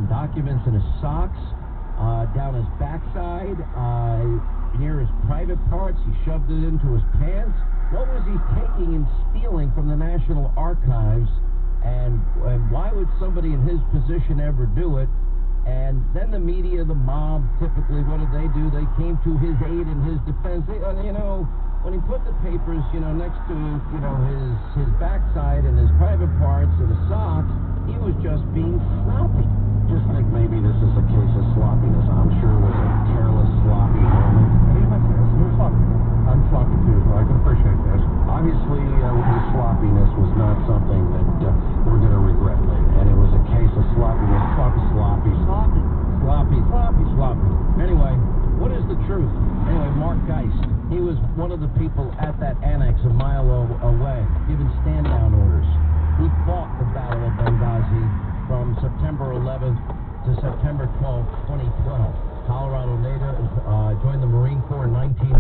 some documents in his socks, down his backside, near his private parts. He shoved it into his pants. What was he taking and stealing from the National Archives? And why would somebody in his position ever do it? And then the media, the mob, typically, what did they do? They came to his aid and his defense. They, when he put the papers, next to, his backside and his private parts and his socks, he was just being sloppy. Just think maybe this is a case of sloppiness. I'm sure it was a careless, sloppy moment. I'm sloppy too, so I can appreciate this. Obviously, his sloppiness was not something that we're going to regret later. And it was a case of sloppiness. Sloppy. Anyway, what is the truth? Anyway, Mark Geist, he was one of the people at that annex a mile away, giving stand-down orders. He fought the Battle of Benghazi from September 11th to September 12th, 2012. Colorado native, joined the Marine Corps in 1980.